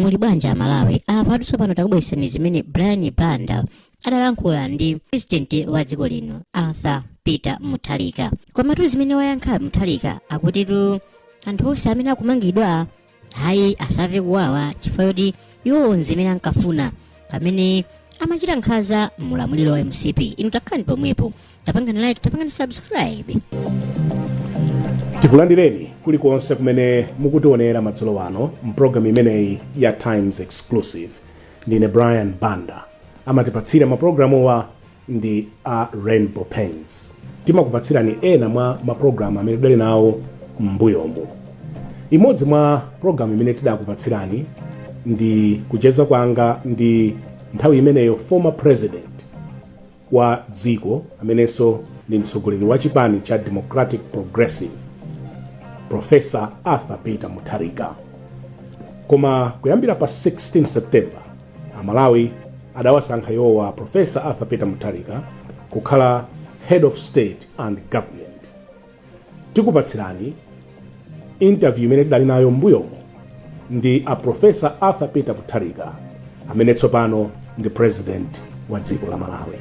muli bwanja Malawi. Apa tsopano takubweresani zimene Brian Banda adalankhula ndi president wa dziko lino Arthur Peter Mutharika. Komatu zimene wayankha Mutharika akutitu anthu onse amene akumangidwa hayi asave kuwawa chifukwa choti iwo zimene ankafuna pamene amachita nkhaza mulamuliro wa MCP. Inu takhani pomwepo, tapangani like, tapangani subscribe. Tikulandireni kulikonse kumene mukutionera madzulo wano mprogramu imeneyi ya Times Exclusive. Ndine Brian Banda. Amatipatsira maprogramu wa ndi a Rainbow Pens. Timakupatsirani ena mwa maprogramu amene tidali nawo m'mbuyomu. Imodzi mwa programu imene tidakupatsirani ndi kucheza kwanga ndi nthawi imeneyo former president wa dziko amenenso ndi mtsogoleri wa chipani cha Democratic Progressive, Professor Arthur Peter Mutharika. Koma kuyambira pa 16 September, Malawi adawasankha yowa Professor Arthur Peter Mutharika kukhala Head of State and Government. Tikupatsirani interview imene tidali nayo mbuyomo ndi a Professor Arthur Peter Mutharika amene tsopano ndi president wa dziko la Malawi.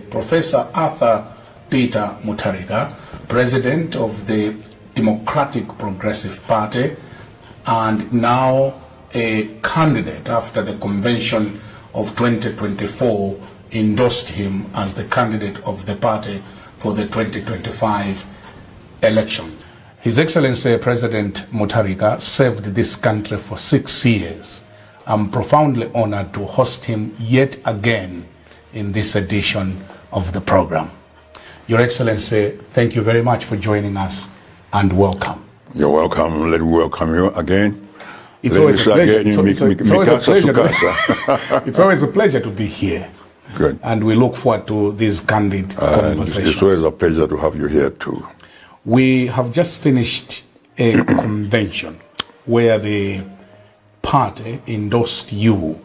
Professor Arthur Peter Mutharika, president of the Democratic Progressive Party and now a candidate after the convention of 2024 endorsed him as the candidate of the party for the 2025 election. His Excellency President Mutharika served this country for 6 years. I'm profoundly honored to host him yet again in this edition of the program. Your Excellency, thank you very much for joining us and welcome. You're welcome. Let me welcome you again. It's always a pleasure. It's always a pleasure to be here. Good. And we look forward to these candid conversations. It's always a pleasure to have you here too. We have just finished a convention where the party endorsed you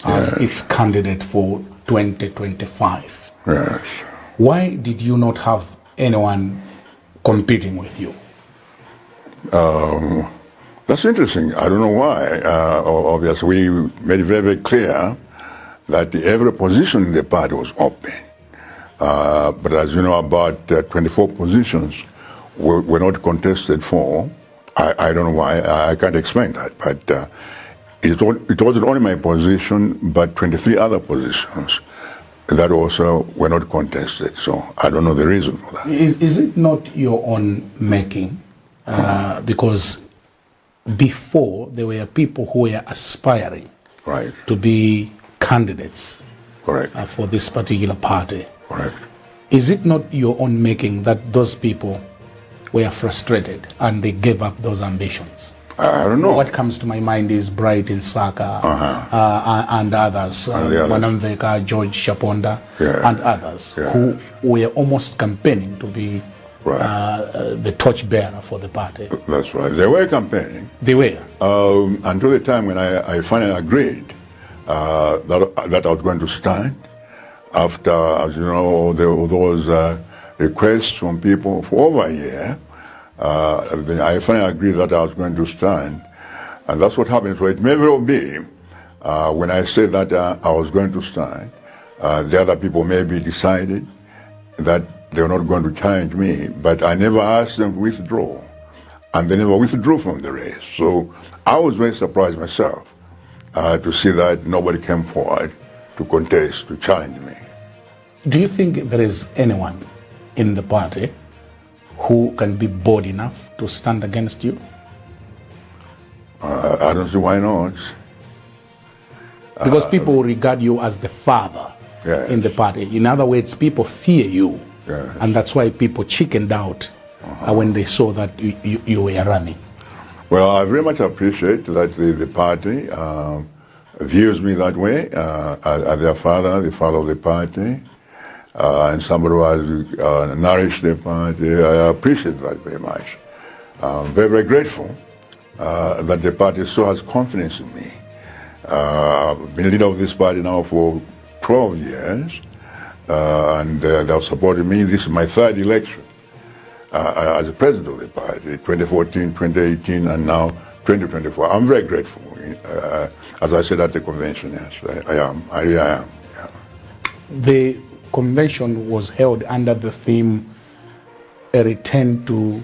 as its candidate for 2025. Yes. Why did you not have anyone competing with you? That's interesting. I don't know why. Obviously, we made it very, very clear that every position in the party was open. But as you know, about 24 positions were not contested for. I don't know why. I can't explain that. But it wasn't only my position, but 23 other positions that also were not contested. So I don't know the reason for that. Is it not your own making? Because before there were people who were aspiring to be candidates for this particular party. Correct. Is it not your own making that those people were frustrated and they gave up those ambitions? I don't know. What comes to my mind is Bright Saka and others, Wanamveka, George Shaponda, and others who were almost campaigning to be the torchbearer for the party. That's right. They were campaigning. They were. Until the time when I finally agreed that I was going to stand. After, as you know, there were those requests from people for over a year. Then I finally agreed that I was going to stand. And that's what happened. So it may well be, when I said that I was going to stand, the other people maybe decided that they were not going to challenge me, but I never asked them to withdraw. And they never withdrew from the race. So I was very surprised myself to see that nobody came forward to contest, to challenge me. Do you think there is anyone in the party who can be bold enough to stand against you? I don't see why not. Because people regard you as the father in the party. In other words, people fear you. And that's why people chickened out when they saw that you were running. Well, I very much appreciate that the party views me that way, as their father, the father of the party, and somebody who has nourished the party. I appreciate that very much. I'm very, very grateful that the party still has confidence in me. I've been leader of this party now for 12 years, and they have supported me. This is my third election as the president of the party, 2014, 2018, and now 2024. I'm very grateful. As I said at the convention, yes, I am. I really am. Yeah. The convention was held under the theme, a return to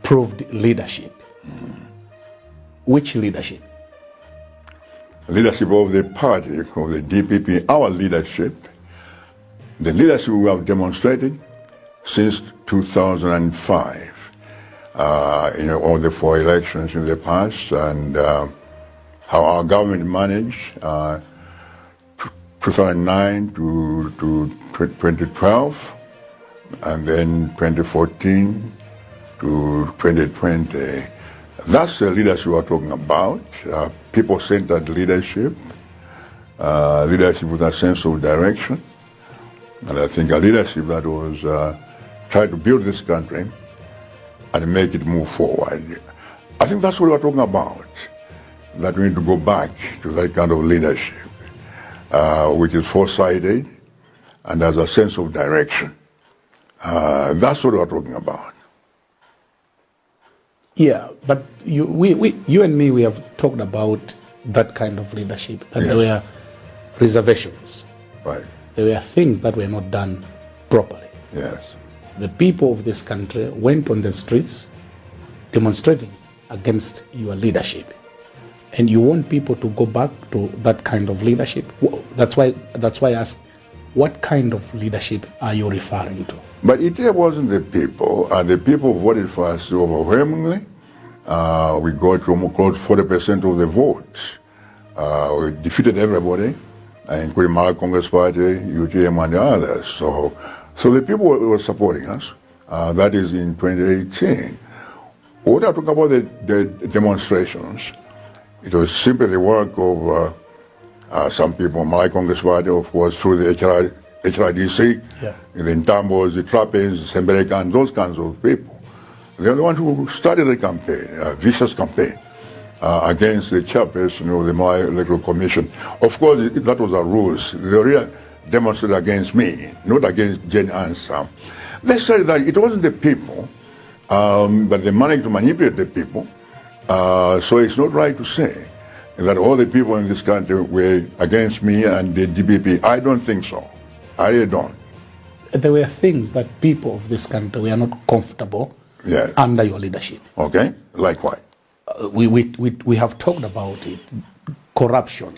proved leadership. Which leadership? Leadership of the party, of the DPP, our leadership, the leadership we have demonstrated since 2005. All the 4 elections in the past, and how our government managed 2009 to 2012, and then 2014 to 2020. That's the leadership we're talking about, people-centered leadership, leadership with a sense of direction, and I think a leadership that was trying to build this country and make it move forward. I think that's what we're talking about, that we need to go back to that kind of leadership, which is foresighted and has a sense of direction. That's what we're talking about. Yeah, but you and me, we have talked about that kind of leadership, that there were reservations. Right. There were things that were not done properly. Yes. The people of this country went on the streets demonstrating against your leadership. And you want people to go back to that kind of leadership. That's why I ask, what kind of leadership are you referring to? But it wasn't the people. The people voted for us overwhelmingly. We got almost close to 40% of the votes. We defeated everybody, including Malawi Congress Party, UTM, and the others. So the people were supporting us. That is in 2018. When I talk about the demonstrations, it was simply the work of some people, Malawi Congress Party, of course, through the HRDC, the Ntambos, the Trappings, Sembereka, and those kinds of people. They're the ones who started the campaign, a vicious campaign, against the chairperson of the Malawi Electoral Commission. Of course, that was a ruse. They really demonstrated against me, not against Jane and Sam. They said that it wasn't the people, but they managed to manipulate the people. So it's not right to say that all the people in this country were against me and the DPP. I don't think so. I really don't. There were things that people of this country were not comfortable under your leadership. Okay, like what? We have talked about it. Corruption,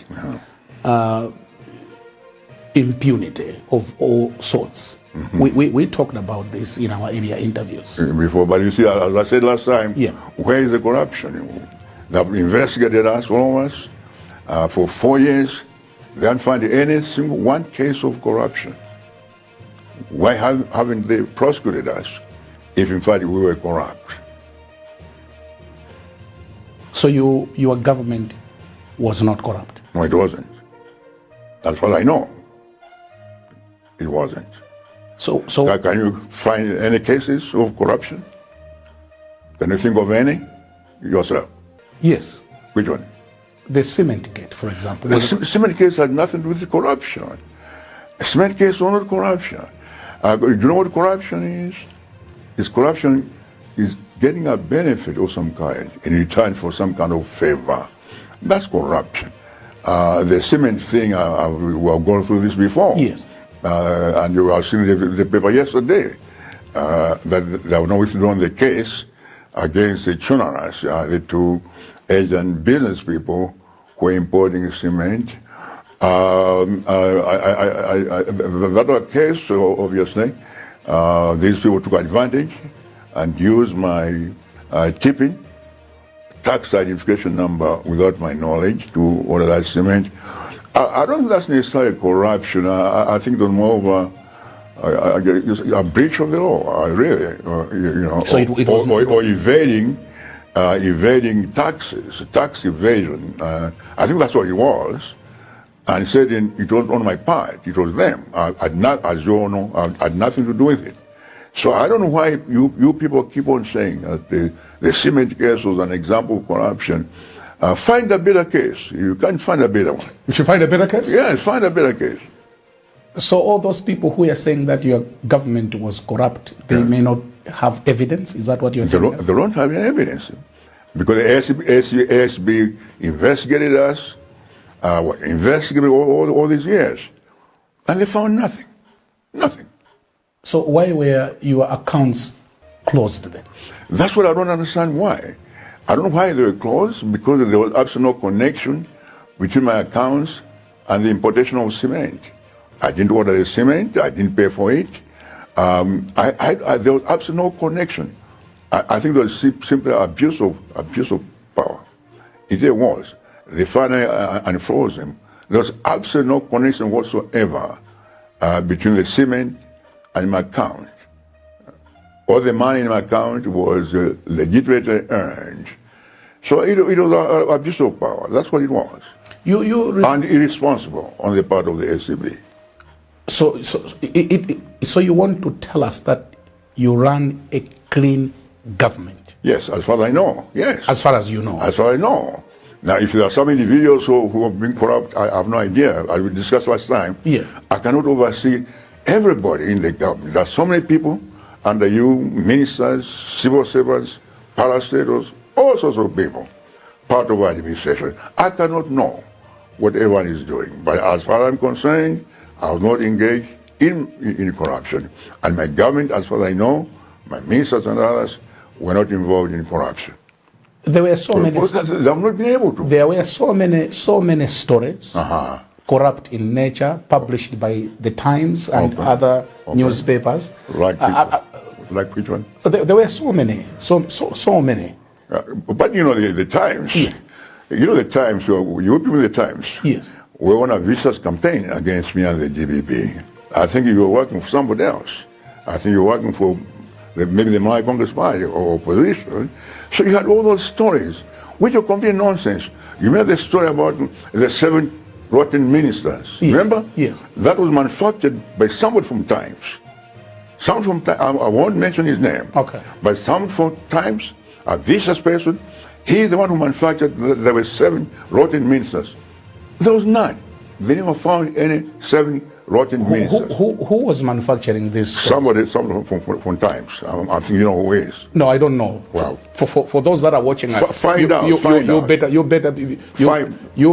impunity of all sorts. Mm-hmm. We talked about this in our earlier interviews. Before, but you see, as I said last time, where is the corruption? They have investigated us, all of us, for 4 years. They haven't found any single one case of corruption. Why haven't they prosecuted us if in fact we were corrupt? So your government was not corrupt? No, it wasn't. That's what I know. It wasn't. So can you find any cases of corruption? Can you think of any yourself? Yes. Which one? The cement gate, for example. The cement case had nothing to do with corruption. A cement case was not corruption. Do you know what corruption is? Corruption is getting a benefit of some kind in return for some kind of favor. That's corruption. The cement thing, we have gone through this before. Yes. And you have seen the paper yesterday that they have now withdrawn the case against the Chunaras, the two Asian business people who are importing cement. That was a case, obviously. These people took advantage and used my tipping tax identification number without my knowledge to order that cement. I don't think that's necessarily corruption. I think it's more of a breach of the law, really. So or evading taxes, tax evasion. I think that's what it was. And he said it wasn't on my part, it was them. As you all know, I had nothing to do with it. So I don't know why you people keep on saying that the cement case was an example of corruption. Find a better case. You can't find a better one. You should find a better case? Yes, find a better case. So all those people who are saying that your government was corrupt, they may not have evidence? Is that what you're telling us? They don't have any evidence. Because the ASB investigated us, investigated all these years, and they found nothing. Nothing. So why were your accounts closed then? That's what I don't understand why. I don't know why they were closed, because there was absolutely no connection between my accounts and the importation of cement. I didn't order the cement, I didn't pay for it. There was absolutely no connection. I think there was simply abuse of power. It was. They finally unfroze them. There was absolutely no connection whatsoever between the cement and my account. All the money in my account was legitimately earned. So it was abuse of power. That's what it was. And irresponsible on the part of the SCB. So you want to tell us that you run a clean government? Yes, as far as I know, yes. As far as you know? As far as I know. Now, if there are some individuals who have been corrupt, I have no idea. As we discussed last time, yeah. I cannot oversee everybody in the government. There are so many people under you, ministers, civil servants, parastatals, all sorts of people, part of our administration. I cannot know what everyone is doing. But as far as I'm concerned, I was not engaged in corruption. And my government, as far as I know, my ministers and others were not involved in corruption. There were so many. I've not been able to. There were so many stories, corrupt in nature, published by the Times and other newspapers. Like which one? There were so many, so many. But you know the Times. Yeah. You know the Times. You people in the Times. Yes. Were on a vicious campaign against me and the DPP. I think you were working for somebody else. I think you were working for maybe the Malawi Congress Party or opposition. So you had all those stories, which are complete nonsense. You remember the story about the 7 rotten ministers? Yes. Remember? Yes. That was manufactured by somebody from Times. Someone from Times, I won't mention his name. Okay. But someone from Times, a vicious person, he's the one who manufactured, there were 7 rotten ministers. There was none. They never found any 7 rotten ministers. Who was manufacturing this? Somebody from Times. I think you know who is. No, I don't know. Wow. For those that are watching us, Find out. You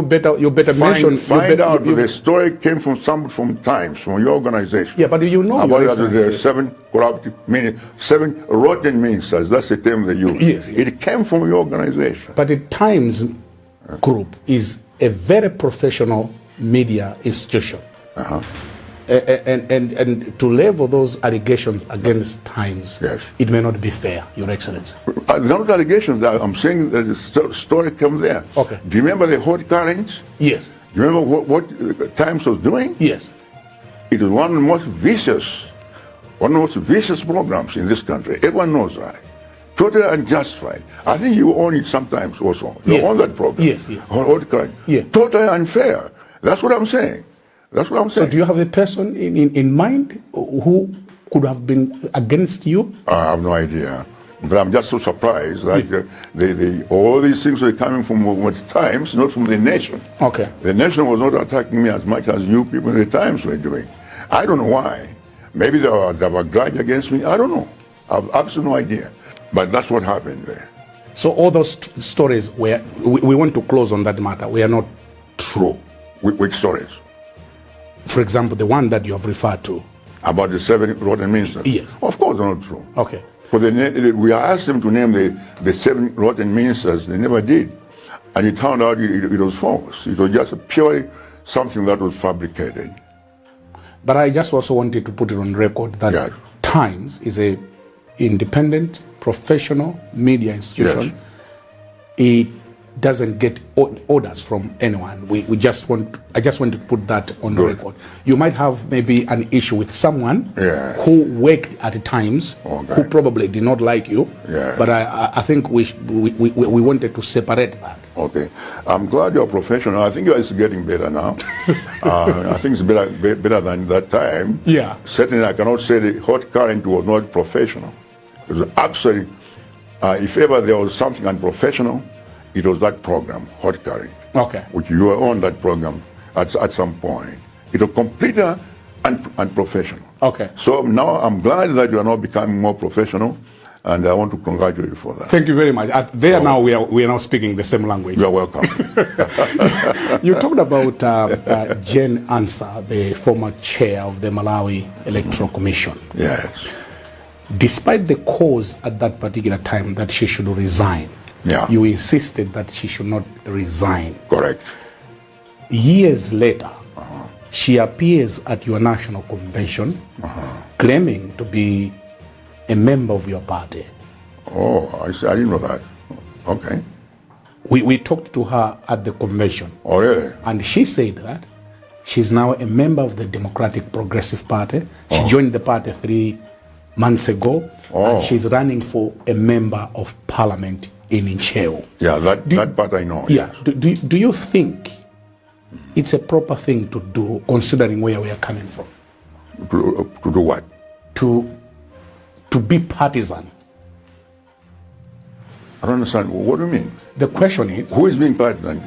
better mention. Find out. The story came from someone from Times, from your organization. Yeah, but you know about there are 7 corrupt ministers, 7 rotten ministers. That's the term they use. Yes. It came from your organization. But the Times Group is a very professional media institution. And to level those allegations against Times, yes, it may not be fair, Your Excellency. They're not allegations. I'm saying that the story comes there. Okay. Do you remember the hot currents? Yes. Do you remember what Times was doing? Yes. It was one of the most vicious programs in this country. Everyone knows that. Totally unjustified. I think you own it sometimes also. You own that program. Yes. Hot current. Yeah. Totally unfair. That's what I'm saying. So do you have a person in mind who could have been against you? I have no idea. But I'm just so surprised that all these things were coming from the Times, not from the nation. Okay. The nation was not attacking me as much as you people in the Times were doing. I don't know why. Maybe they have a grudge against me. I don't know. I have absolutely no idea. But that's what happened there. So all those stories we want to close on that matter. We are not true. Which stories? For example, the one that you have referred to. About the 7 rotten ministers? Yes. Of course they're not true. Okay. But we asked them to name the 7 rotten ministers. They never did. And it turned out it was false. It was just purely something that was fabricated. But I just also wanted to put it on record that Times is a independent, professional media institution. Yes. It doesn't get orders from anyone. I just want to put that on the record. You might have maybe an issue with someone who worked at Times, who probably did not like you. Yeah. But I think we wanted to separate that. Okay, I'm glad you're professional. I think it's getting better now. I think it's better than that time. Yeah. Certainly, I cannot say the hot current was not professional. It was absolutely. If ever there was something unprofessional, it was that program, Hot Current. Okay. Which you were on that program at some point. It was completely unprofessional. Okay. So now I'm glad that you are now becoming more professional. And I want to congratulate you for that. Thank you very much. Now we are now speaking the same language. You are welcome. You talked about Jane Ansah, the former chair of the Malawi Electoral Commission. Yes. Despite the cause at that particular time that she should resign, you insisted that she should not resign. Correct. Years later, she appears at your national convention claiming to be a member of your party. Oh, I didn't know that. Okay. We talked to her at the convention. Oh, really? And she said that she's now a member of the Democratic Progressive Party. She joined the party 3 months ago, and she's running for a member of parliament in Ncheu. Yeah, that part I know. Yeah. Yes. Do you think it's a proper thing to do, considering where we are coming from? To do what? To be partisan. I don't understand. What do you mean? The question is... Who is being partisan?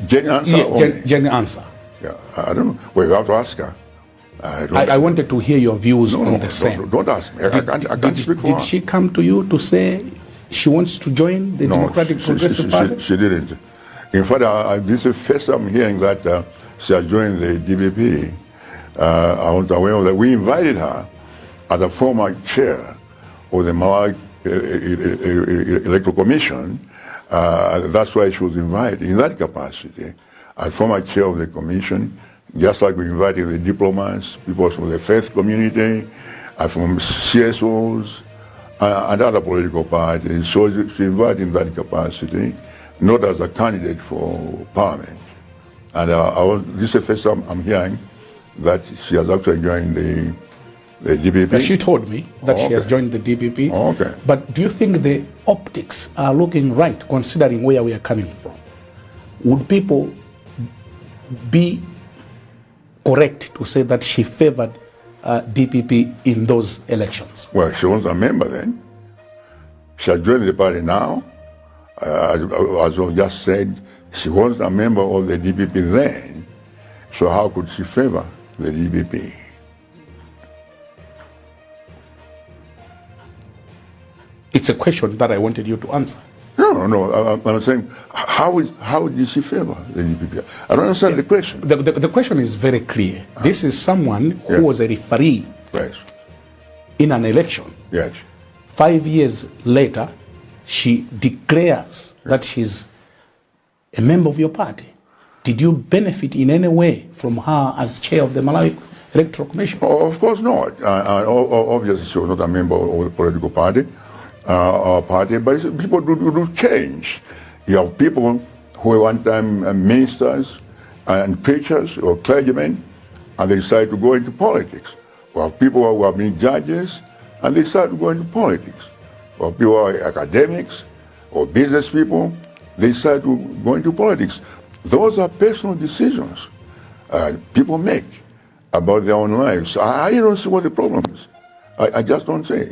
Jane Ansah? Jane Ansah. Yeah, I don't know. Well, you have to ask her. I wanted to hear your views on the same. Don't ask me. I can't speak for her. Did she come to you to say she wants to join the Democratic Progressive Party? She didn't. In fact, this is the first time hearing that she has joined the DPP. I was aware of that. We invited her as a former chair of the Malawi Electoral Commission. That's why she was invited in that capacity. As former chair of the commission, just like we invited the diplomats, people from the faith community, from CSOs, and other political parties. So she invited in that capacity, not as a candidate for parliament. And this is the first time I'm hearing that she has actually joined the DPP. She told me that she has joined the DPP. Okay. But do you think the optics are looking right, considering where we are coming from? Would people be correct to say that she favored DPP in those elections? Well, she was a member then. She has joined the party now. As I just said, she was a member of the DPP then. So how could she favor the DPP? It's a question that I wanted you to answer. No. I'm saying, how did she favor the DPP? I don't understand the question. The question is very clear. This is someone who was a referee in an election. Yes. 5 years later, she declares that she's a member of your party. Did you benefit in any way from her as chair of the Malawi Electoral Commission? Oh, of course not. Obviously, she was not a member of the political party. But people do change. You have people who were one time ministers and preachers or clergymen, and they decide to go into politics. We have people who have been judges, and they decide to go into politics. We have people who are academics or business people, they decide to go into politics. Those are personal decisions people make about their own lives. I don't see what the problem is. I just don't see.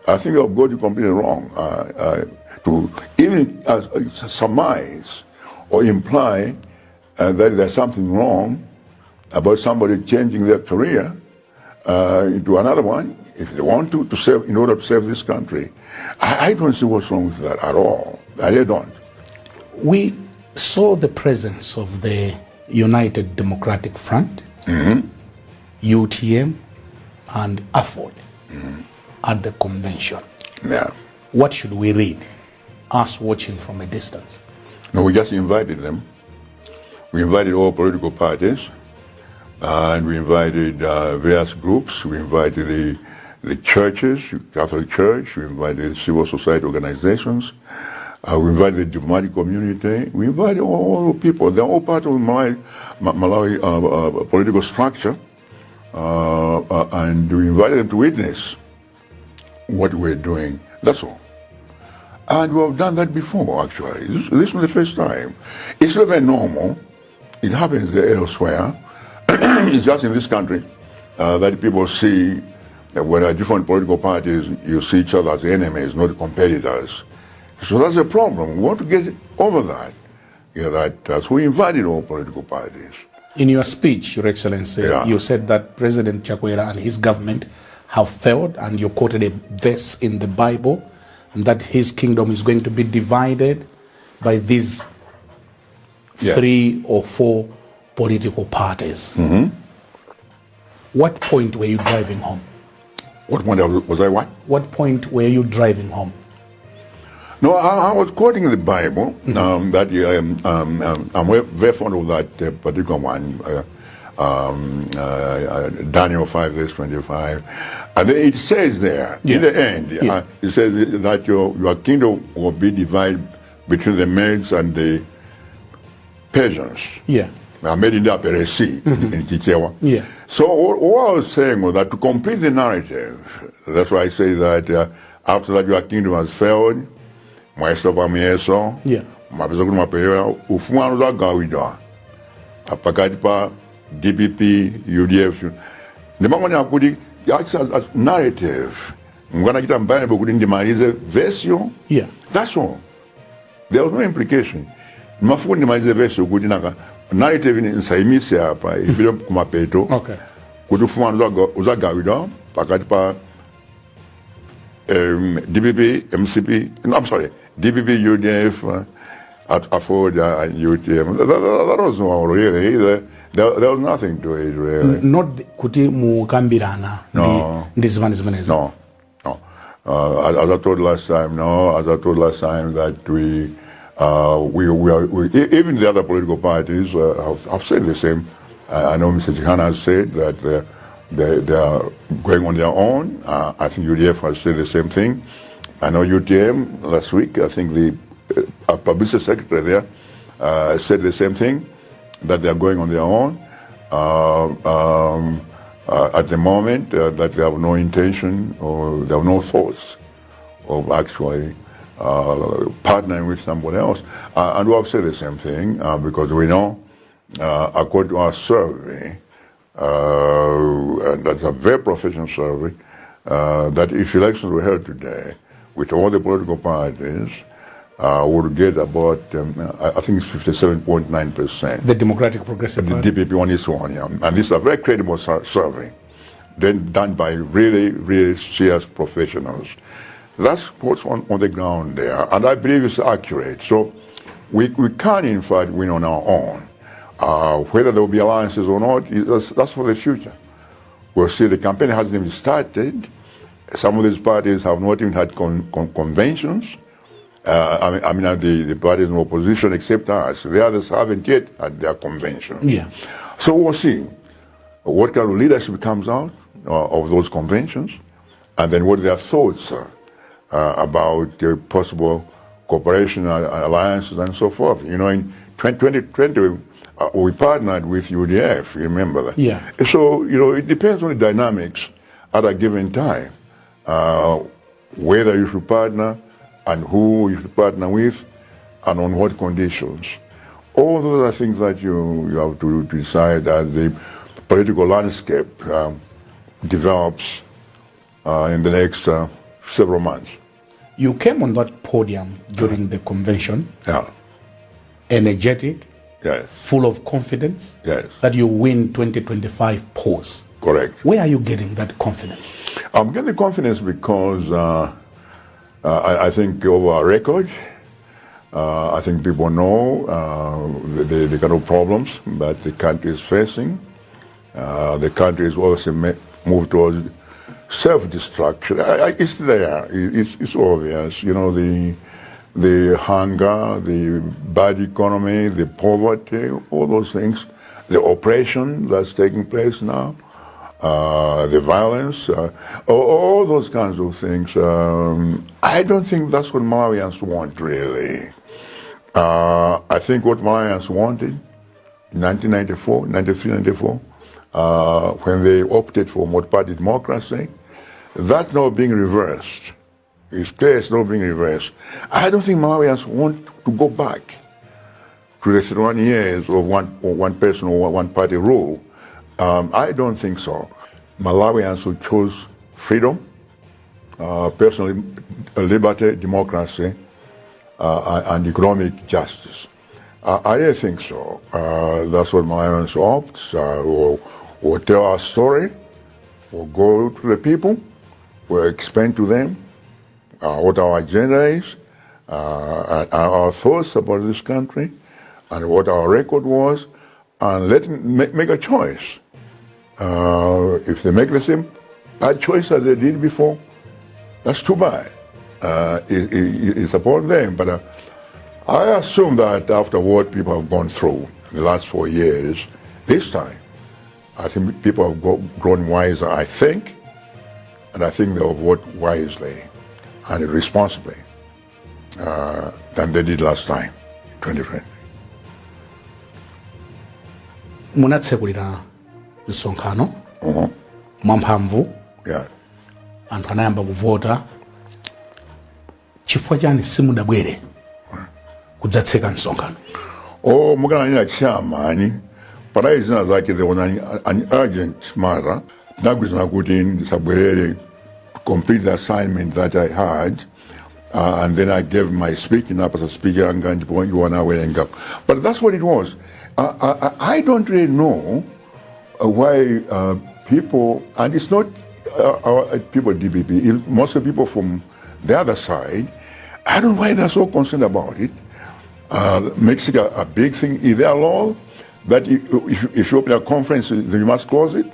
I think I've got it completely wrong to even surmise or imply that there's something wrong about somebody changing their career into another one if they want to serve in order to serve this country. I don't see what's wrong with that at all. I really don't. We saw the presence of the United Democratic Front, UTM, and AFOD at the convention. Yeah. What should we read, us watching from a distance? No, we just invited them. We invited all political parties, and we invited various groups. We invited the churches, Catholic Church. We invited civil society organizations. We invited the diplomatic community. We invited all people. They're all part of Malawi political structure, and we invited them to witness what we're doing. That's all. And we have done that before, actually. This was the first time. It's not very normal. It happens elsewhere. It's just in this country that people see that when there are different political parties, you see each other as enemies, not competitors. So that's a problem. We want to get over that. So we invited all political parties. In your speech, Your Excellency, you said that President Chakwera and his government have failed, and you quoted a verse in the Bible, and that his kingdom is going to be divided by these 3 or 4 political parties. What point were you driving home? What point was I what? What point were you driving home? No, I was quoting the Bible. That I'm very fond of that particular one, Daniel 5 verse 25, and then it says there in the end, it says that your kingdom will be divided between the Medes and the Persians. Made in the Upper Sea in Kichewa. So what I was saying was that to complete the narrative, that's why I say that after that your kingdom has failed, mwaesopa mieso, mapesa kuti maperera ufumano za gawidwa apakati pa DPP, UDF. Ndimangoni akuti as narrative, mwanachita mbane bokuti ndimalize version. That's all. There was no implication. Mafuku ndimalize version kuti naka narrative ni nsaimise hapa ibilo kumapeto. Kuti ufumano za gawidwa pakati pa DPP, MCP, no, I'm sorry, DPP, UDF, Afford and UTM. That was all really. There was nothing to it really. Not kuti mukambirana. No. This one is No. As I told last time, that we even the other political parties have said the same. I know Mr. Chihana has said that they are going on their own. I think UDF has said the same thing. I know UTM last week, I think the publicity secretary there said the same thing, that they are going on their own. At the moment, that they have no intention or they have no thoughts of actually partnering with somebody else. And we have said the same thing because we know, according to our survey, and that's a very professional survey, that if elections were held today, with all the political parties, would get about, I think it's 57.9%. The Democratic Progressive Party? The DPP on this one, And this is a very credible survey, then done by really, really serious professionals. That's what's on the ground there, and I believe it's accurate. So we can, in fact, win on our own. Whether there will be alliances or not, that's for the future. We'll see. The campaign hasn't even started. Some of these parties have not even had conventions. I mean, the parties in opposition except us. The others haven't yet had their conventions. So we'll see what kind of leadership comes out of those conventions, and then what their thoughts are about possible cooperation, alliances, and so forth. You know, in 2020, we partnered with UDF, you remember that? So, you know, it depends on the dynamics at a given time, whether you should partner and who you should partner with and on what conditions. All those are things that you have to decide as the political landscape develops in the next several months. You came on that podium during the convention, energetic, full of confidence that you win 2025 polls. Correct. Where are you getting that confidence? I'm getting confidence because I think over our record, I think people know the kind of problems that the country is facing. The country is also moved towards self-destruction. It's there. It's obvious. You know, the hunger, the bad economy, the poverty, all those things, the oppression that's taking place now, the violence, all those kinds of things. I don't think that's what Malawians want, really. I think what Malawians wanted in 1994, 93, 94, when they opted for multi-party democracy, that's now being reversed. It's clear it's not being reversed. I don't think Malawians want to go back to the 31 years of one person or one party rule. I don't think so. Malawians who chose freedom, personal liberty, democracy, and economic justice. I don't think so. That's what Malawians opt, or tell our story, We'll go to the people, we'll explain to them what our agenda is, our thoughts about this country, and what our record was, and let them make a choice. If they make the same bad choice as they did before, that's too bad. It's upon them. But I assume that after what people have gone through in the last 4 years, this time, I think people have grown wiser, I think, and I think they have voted wisely and responsibly than they did last time, 2020. Munatsekulira msonkhano mwamphamvu Yeah. anthu anayamba kuvota chifukwa chani simudabwere kudzatseka msonkhano? Mukananya chairman, paraizina zake there was an urgent matter. Ndagwizana kuti ndisabwerere to complete the assignment that I had. And then I gave my speech, and after speaker, I'm going to point you one hour and go. But that's what it was. I don't really know why people, and it's not people at DPP, most of the people from the other side, I don't know why they're so concerned about it. Makes it a big thing. Is there a law that if you open a conference, then you must close it?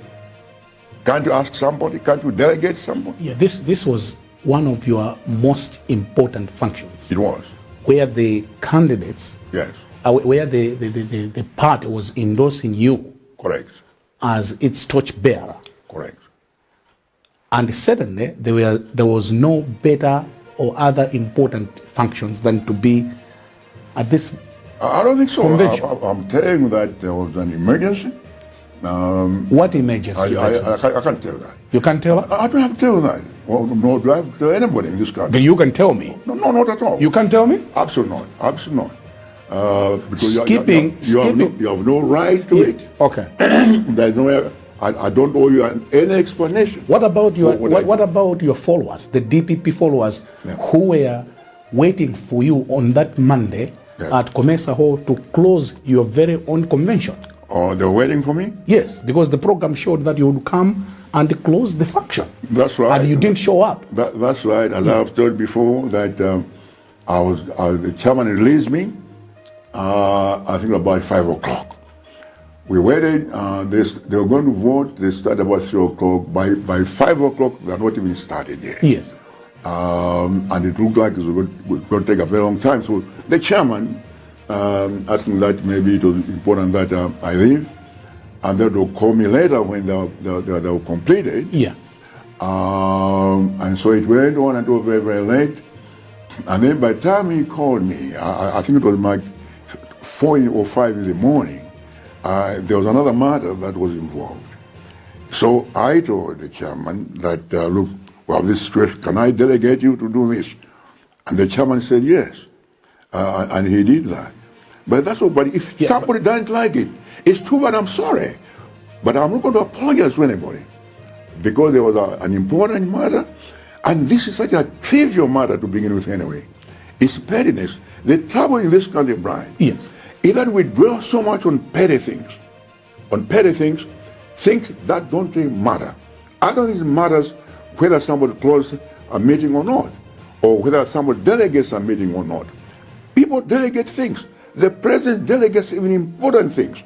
Can't you ask somebody? Can't you delegate somebody? Yeah, this was one of your most important functions. It was. Where the candidates, Yes. Where the party was endorsing you Correct. as its torchbearer. Correct. And certainly there was no better or other important functions than to be at this I don't think so. convention. I'm telling you that there was an emergency. What emergency? Your I Excellency? can't tell that. You can't tell us? I don't have to tell that. Well, no, do I have to tell anybody in this country? But you can tell me. No, not at all. You can't tell me? Absolutely not. Absolutely not. Because Skipping- you have no right to it. Okay. There's no. I don't owe you any explanation. What about your For what I what about your followers, the DPP followers, Yeah. who were waiting for you on that Monday Yeah. at Comesa Hall to close your very own convention? Oh, they're waiting for me? Yes, because the program showed that you would come and close the function. That's right. And you didn't show up. That's right. And I've told before that the chairman released me, I think about 5 o'clock. We waited, they were going to vote, they started about 3 o'clock. By 5 o'clock, they had not even started yet. Yes. And it looked like it was going to take a very long time. So the chairman asked me that maybe it was important that I leave, and then they'll call me later when they were completed. Yeah. And so it went on until very, very late. And then by the time he called me, I think it was like 4 or 5 in the morning, there was another matter that was involved. So I told the chairman that, look, we have this situation, can I delegate you to do this? And the chairman said yes. And he did that. But that's all. But if somebody doesn't like it, it's too bad, I'm sorry. But I'm not going to apologize to anybody. Because there was an important matter, and this is such a trivial matter to begin with anyway. It's pettiness. The trouble in this country, Brian, Yes. is that we dwell so much on petty things. On petty things that don't really matter. I don't think it matters whether somebody closes a meeting or not, or whether somebody delegates a meeting or not. People delegate things. The president delegates even important things,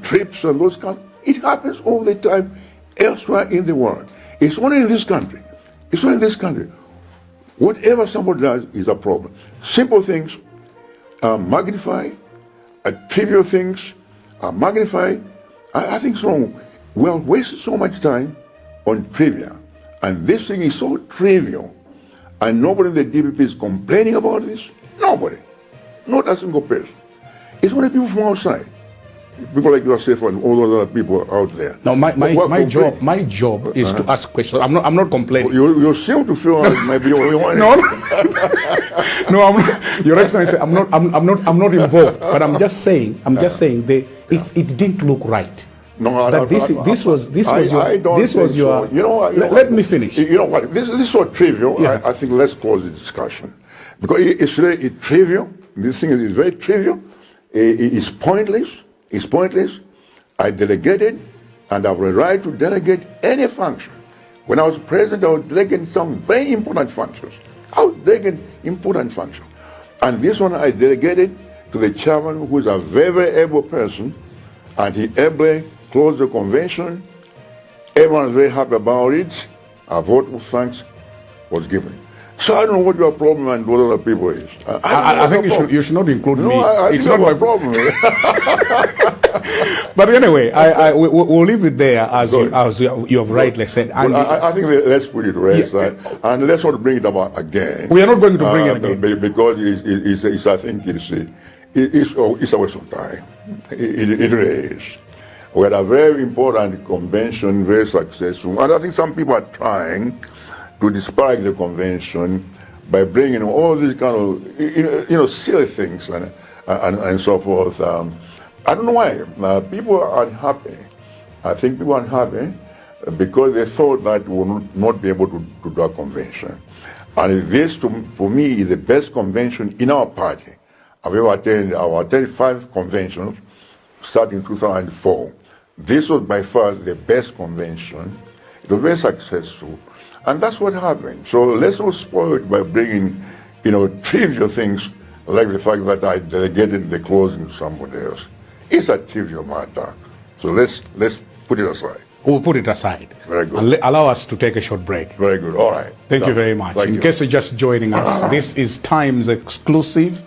trips and those kinds. It happens all the time elsewhere in the world. It's only in this country. It's only in this country. Whatever somebody does is a problem. Simple things are magnified, trivial things are magnified. I think it's wrong. We are wasting so much time on trivia. And this thing is so trivial. And nobody in the DPP is complaining about this. Nobody. Not a single person. It's only people from outside. People like yourself and all those other people out there. Now my job is to Uh-huh. ask questions. I'm not complaining. You seem to feel like maybe you want No, no, I'm not, Your Excellency, I'm not involved. But I'm just saying it didn't look right. No, This was your. You know what? Let me finish. You know what? This is so trivial. Yeah. I think let's close the discussion because it's really trivial. This thing is very trivial. It's pointless. It's pointless. I delegated and I have the right to delegate any function. When I was president, I was delegating some very important functions. And this one I delegated to the chairman, who is a very, very able person, and he ably closed the convention. Everyone was very happy about it. A vote of thanks was given. So I don't know what your problem and what other people is. I think you should not include me. It's not my problem. But anyway, we'll leave it there as you have rightly said. And I think let's put it to rest, and let's not bring it up again. We are not going to bring it again. Because I think it's a waste of time. It really is. We had a very important convention, very successful, and I think some people are trying to disparage the convention by bringing all these kind of silly things and so forth. I don't know why. People are unhappy. I think people are unhappy because they thought that we would not be able to do a convention. And this, for me, is the best convention in our party. I've attended 5 conventions starting in 2004. This was by far the best convention. It was very successful. And that's what happened. So let's not spoil it by bringing, trivial things like the fact that I delegated the closing to somebody else. It's a trivial matter. So let's put it aside. We'll put it aside. Very good. And allow us to take a short break. Very good. All right. Thank you very much. In case you're just joining us, this is Times Exclusive,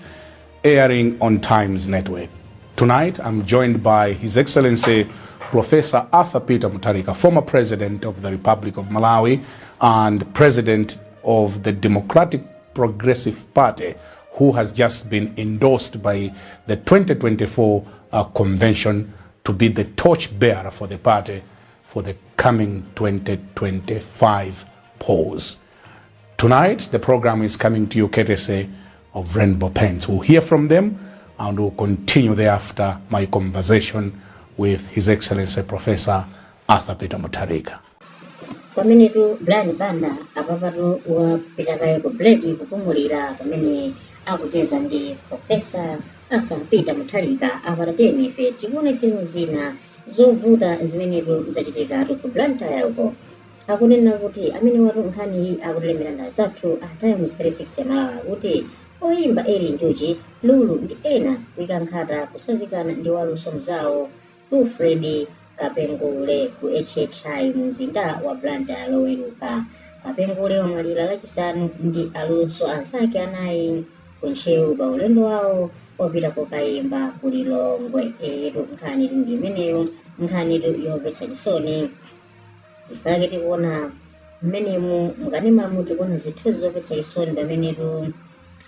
airing on Times Network. Tonight, I'm joined by His Excellency Professor Arthur Peter Mutharika, former President of the Republic of Malawi and President of the Democratic Progressive Party, who has just been endorsed by the 2024 convention to be the torchbearer for the party for the coming 2025 polls. Tonight, the program is coming to you courtesy of Rainbow Pens. We'll hear from them and we'll continue thereafter my conversation with His Excellency Professor Arthur Peter Mutharika. Pamene tu Brian Banda apapatu wapitakayo ku break kupumulira pamene akucheza ndi Professor Arthur Peter Mutharika apatateni ife tikuonetseni zina zovuta zimenetu zachitikatu ku Blantyre uko. Akunena kuti amene watu nkhani iyi akulemera nda zathu a Times 360 Malawi kuti oyimba eri njuchi lulu ndi ena wikankhata kusazikana ndi waluso mzawo Fred Kapengule ku HHI mzinda wa Blantyre loweruka. Kapengule wamwalira lachisanu ndi aluso anzake anayi kunchewu pa ulendo wawo wopita kokayimba ku Lilongwe. Nkhani ndi imeneyo, nkhani yomvetsa chisoni. Ifake tikuona mmenemu mkanema mutikuona zinthu zomvetsa chisoni pamenetu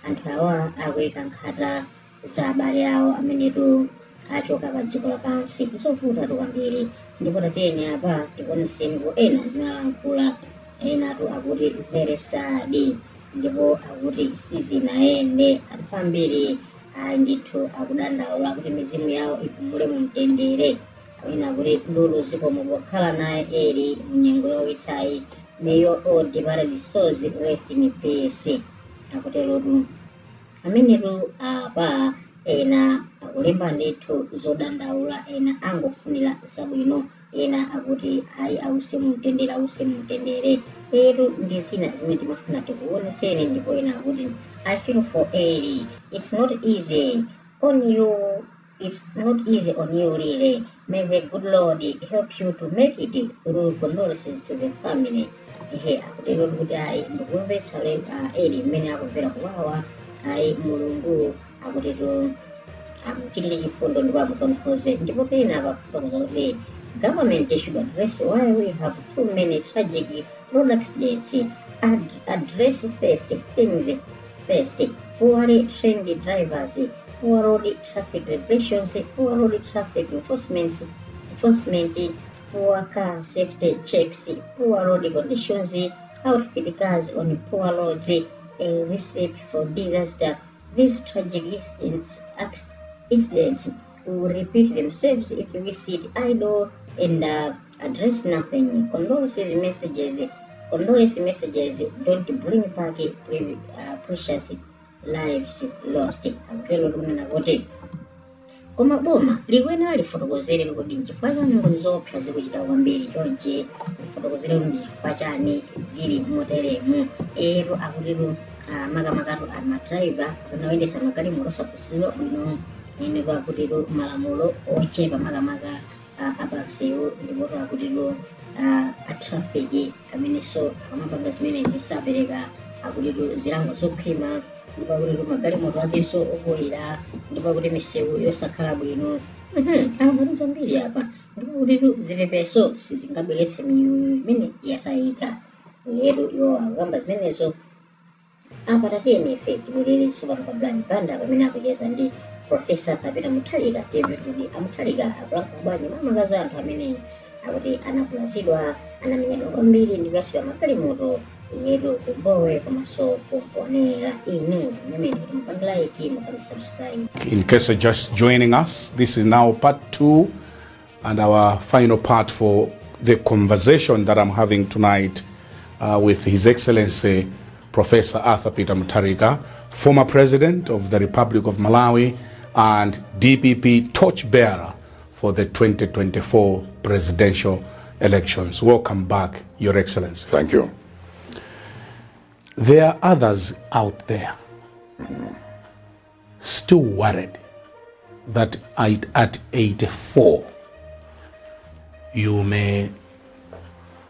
anthu awa akuyika nkhata za abale awo amenetu achoka pa dziko lapansi. Zovuta kwambiri, ndipo tateni apa tikuoneseni ku ena zimalankhula, enatu akuti very sad, ndipo akuti sizinaende. Anthu ambiri ndithu akudandaula kuti mizimu yawo ipumule mu mtendere. Ena akuti lulu zikomo pokhala naye eri mnyengo yowitsayi. May your old departed souls rest in peace. Akuterotu amenetu apa ena akulemba ndithu zodandaula, ena angofunira zabwino, ena akuti ayi ause mumtendere. Ndi zina zimene timafuna tikuonetseni, ndipo ena akuti I feel for Eli. It's not easy on you. It's not easy on you really. May the good Lord help you to make it through. Condolences to the family. Akuterotu kuti ayi ndikumvetsa Eli mmene akumvera kuwawa. Ayi Mulungu akutetu akuchitire chifundo ndipo amutonthoze. Ndipo pena apakufotokoza kuti government should address why we have too many tragic road accidents. Address things first. Poorly trained drivers, poor road traffic regulations, poor road traffic enforcement, poor car safety checks, poor road conditions, outfit cars on poor roads, a recipe for disaster. These tragic incidents will repeat themselves if we sit idle and address nothing. Condolence messages don't bring back precious lives lost. koma boma likwena lifotokozere kuti chifukwa chani ngozi zopsa zikuchita kwambiri chonchi lifotokozere kuti chifukwa chani zili moteremu ero akutitu makamakatu amadrayiva anoyendetsa magalimoto osaphunzitsidwa bwino ine pakutitu malamulo ochepa makamaka apansewu ndipo akutitu atrafiki amenenso amapanga zimene zisapereka akutitu zilango zokhwima ndipo akutitu magalimoto akenso okwera ndipo akuti misewu yosakhala bwino amapatu zambiri apa ndipo akutitu zipepeso sizingabweretse miyoyo imene yatayika yetu iwo akukamba zimenezo apa tatiyeni ife tibwerere tsopano pa Brian Banda pamene akucheza ndi Profesa Peter Mutharika tiyeni kuti Amutharika akulankhula bwanji mamakazi anthu amene akuti anavulazidwa anamenyedwa kwambiri ndi kuyasira magalimoto yetu kumbowe komanso kumponera inu mmene kuti mupanga like mupanga subscribe. In case you're just joining us, this is now part 2 and our final part for the conversation that I'm having tonight with His Excellency Professor Arthur Peter Mutharika, former President of the Republic of Malawi and DPP torchbearer for the 2024 presidential elections. Welcome back, Your Excellency. Thank you. There are others out there still worried that at 84 you may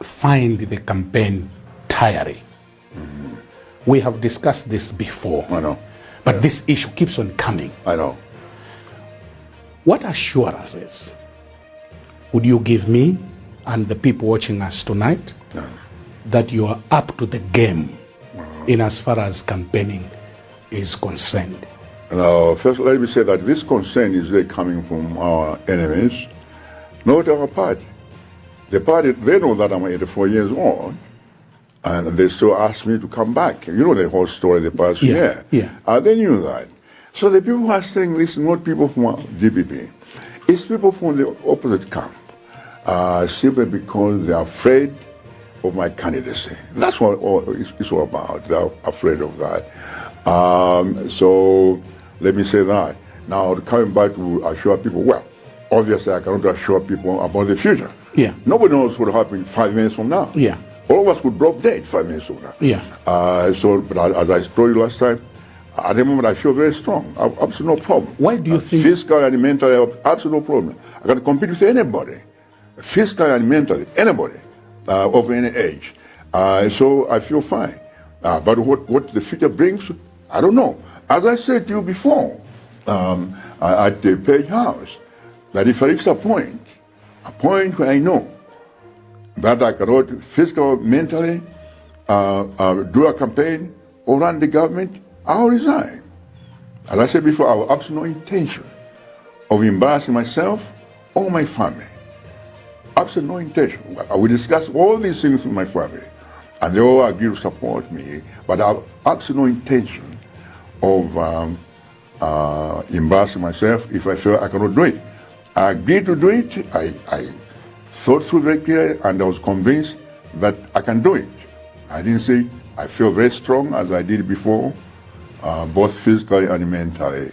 find the campaign tiring. We have discussed this before. I know. But this issue keeps on coming. I know. What assurances would you give me and the people watching us tonight that you are up to the game in as far as campaigning is concerned? Now, first let me say that this concern is really coming from our enemies, not our party. The party, they know that I'm 84 years old, and they still ask me to come back. You know the whole story the past year. Yeah. They knew that. So the people who are saying this, not people from DPP, it's people from the opposite camp, simply because they're afraid of my candidacy. That's what it's all about. They're afraid of that. So let me say that. Now, coming back to assure people, well, obviously I cannot assure people about the future. Yeah. Nobody knows what will happen 5 minutes from now. Yeah. All of us could drop dead 5 minutes from now. Yeah. But as I told you last time, at the moment I feel very strong. I have absolutely no problem. Why do you think? Physically and mentally, I have absolutely no problem. I can compete with anybody. Physically and mentally, anybody of any age. So I feel fine. But what the future brings, I don't know. As I said to you before, at the Page House, that if I reach a point where I know that I cannot physically, mentally do a campaign or run the government, I'll resign. As I said before, I have absolutely no intention of embarrassing myself or my family. Absolutely no intention. I will discuss all these things with my family, and they all agree to support me, but I have absolutely no intention of embarrassing myself if I feel I cannot do it. I agreed to do it. I thought through very clearly, and I was convinced that I can do it. I didn't say I feel very strong as I did before, both physically and mentally.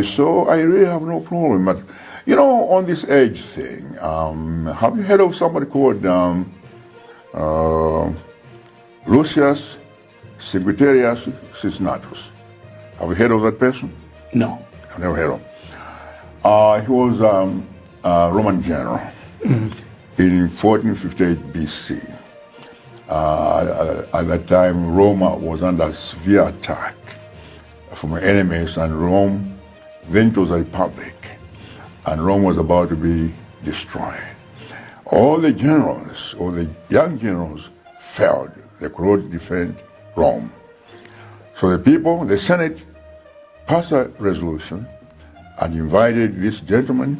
So I really have no problem. But, you know, on this age thing, have you heard of somebody called Lucius Secretarius Cisnatus? Have you heard of that person? No. I've never heard of him. He was a Roman general in 1458 BC. At that time, Roma was under severe attack from enemies, and Rome, then it was a republic, and Rome was about to be destroyed. All the generals, all the young generals, failed. They could not defend Rome. So the people, the Senate, passed a resolution and invited this gentleman,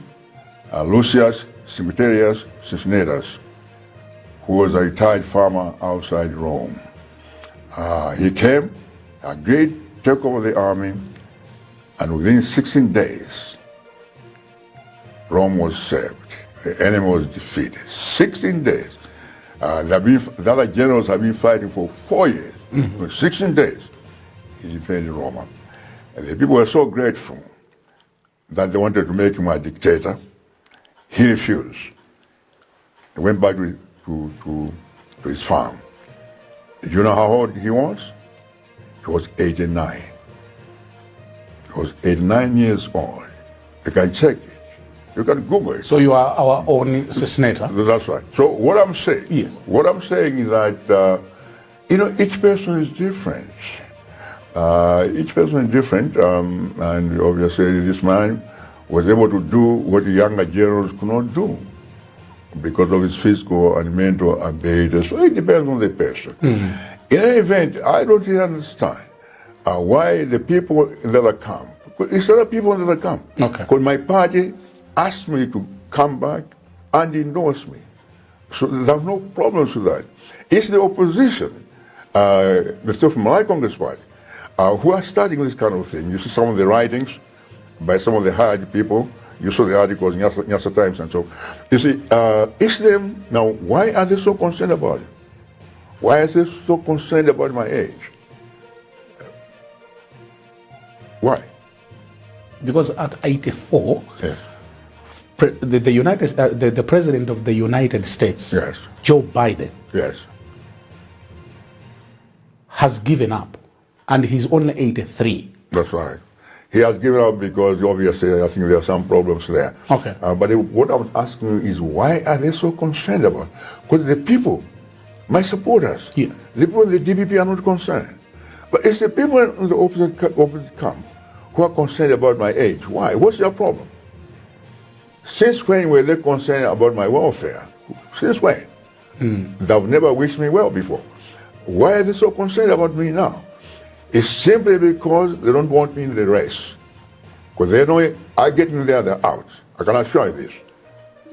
Lucius Secretarius Cisnatus, who was a retired farmer outside Rome. He came, agreed, took over the army, and within 16 days, Rome was saved. The enemy was defeated. 16 days. The other generals have been fighting for 4 years. For 16 days, he defeated Rome. And the people were so grateful. that they wanted to make him a dictator. He refused. He went back to his farm. Do you know how old he was? He was 89. He was 89 years old. You can check it. You can Google it. So you are our own senator? That's right. So what I'm saying, Yes. what I'm saying is that, each person is different. Each person is different, and obviously this man was able to do what the younger generals could not do because of his physical and mental abilities. So it depends on the person. In any event, I don't really understand why the people in the other camp, it's other people in the other camp. Okay. Because my party asked me to come back and endorse me. So there's no problems with that. It's the opposition, the stuff from my Congress party, who are starting this kind of thing. You see some of the writings by some of the hired people. You saw the articles in Nyasa Times and so. You see, it's them. Now, why are they so concerned about it? Why are they so concerned about my age? Why? Because at 84, Yes. the president of the United States, Yes. Joe Biden, Yes. has given up, and he's only 83. That's right. He has given up because obviously I think there are some problems there. Okay. But what I'm asking you is why are they so concerned about? Because the people, my supporters, Yeah. the people in the DPP are not concerned. But it's the people in the opposite camp who are concerned about my age. Why? What's their problem? Since when were they concerned about my welfare? Since when? They've never wished me well before. Why are they so concerned about me now? It's simply because they don't want me in the race. Because they know I get in there, they're out. I can assure you this.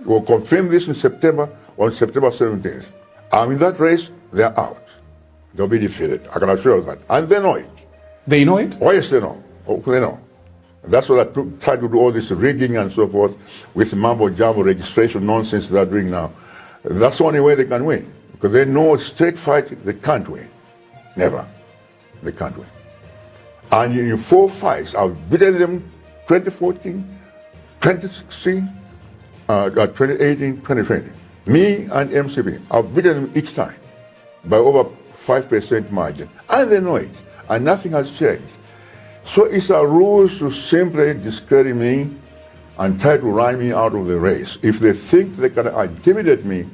We'll confirm this in September, on September 17th. I'm in that race, they're out. They'll be defeated. I can assure you that. And they know it. They know it? Oh, yes, they know. Oh, they know. That's why they try to do all this rigging and so forth with mumbo jumbo registration nonsense they're doing now. That's the only way they can win. Because they know state fight, they can't win. Never. They can't win. And in 4 fights, I've beaten them 2014, 2016, 2018, 2020. Me and MCB, I've beaten them each time by over 5% margin. And they know it. And nothing has changed. So it's a ruse to simply discredit me and try to run me out of the race. If they think they can intimidate me,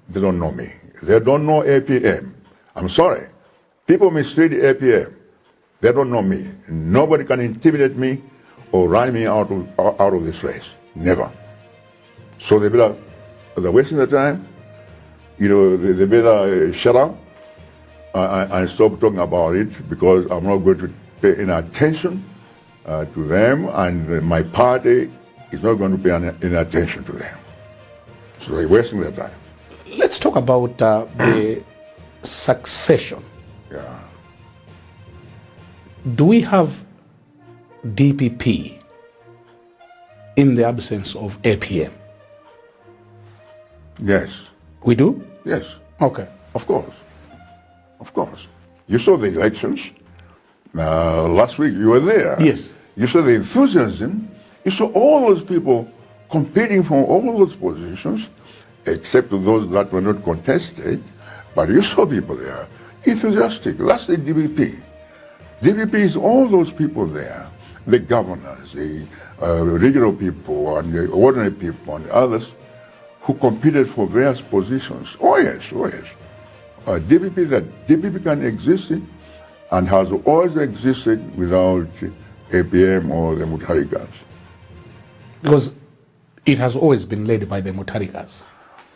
they don't know me. They don't know APM. I'm sorry. People mislead APM. They don't know me. Nobody can intimidate me or run me out of this race. Never. So they're wasting their time. They better shut up and stop talking about it because I'm not going to pay any attention to them, and my party is not going to pay any attention to them. So they're wasting their time. Let's talk about the succession. Yeah. Do we have DPP in the absence of APM? Yes. We do? Yes. Okay. Of course. Of course. You saw the elections. Last week you were there. Yes. You saw the enthusiasm. You saw all those people competing for all those positions, except those that were not contested. But you saw people there, enthusiastic. That's the DPP. DPP is all those people there, the governors, the regional people, and the ordinary people, and others who competed for various positions. Oh yes, oh yes. DPP can exist and has always existed without APM or the Mutharikas. Because it has always been led by the Mutharikas.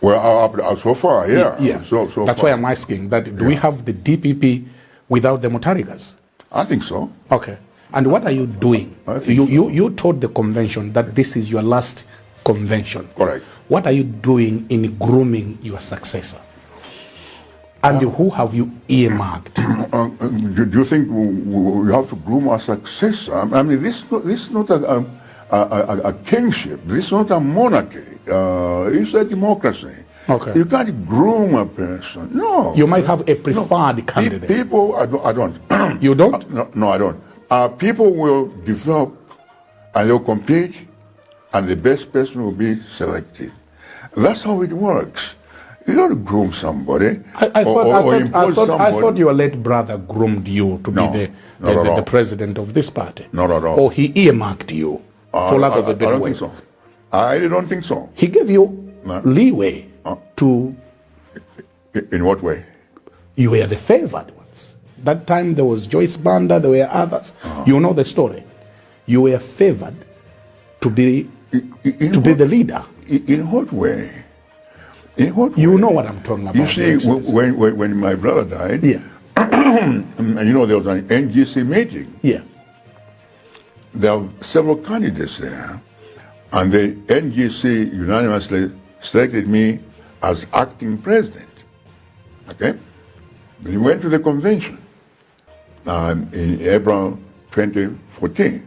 Well, so far, yeah. Yeah. So That's far. why I'm asking that. Do we have the DPP without the Mutharikas? I think so. Okay. And what are you doing? I think You told the convention that this is your last convention. Correct. What are you doing in grooming your successor? And who have you earmarked? Do you think we have to groom our successor? I mean, this is not a kingship. This is not a monarchy. It's a democracy. Okay. You can't groom a person. No. You might have a preferred candidate. People, I don't. You don't? No, I don't. People will develop and they'll compete and the best person will be selected. That's how it works. You don't groom somebody I impose somebody. thought your late brother groomed you to No, be not at the all. president of this party. Not at all. Or he earmarked you, for lack of a I better don't word. think so. I don't think so. He gave you No. leeway to, In what way? you were the favored ones. That time there was Joyce Banda, there were others. You know the story. You were favored to be the leader. In what way? In what You way? know what I'm talking about. You see, Your Excellency. when my brother died, Yeah, there was an NGC meeting. yeah. There were several candidates there, and the NGC unanimously selected me as acting president. Okay? Then we went to the convention in April 2014,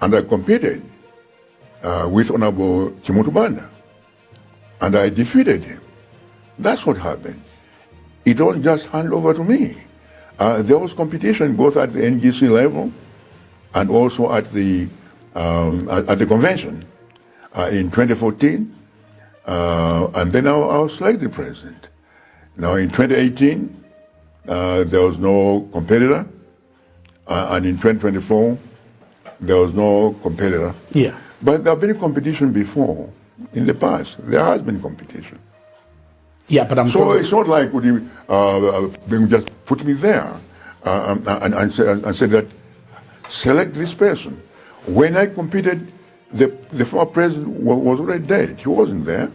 and I competed with Honorable Banda, and I defeated him. That's what happened. It don't just hand over to me. There was competition both at the NGC level and also at the convention in 2014, and then I was selected president. Now in 2018, there was no competitor, and in 2024, there was no competitor. Yeah. But there have been competition before. In the past, there has been competition. Yeah, but I'm So talking, it's not like they just put me there and said that select this person. When I competed, the former president was already dead. He wasn't there.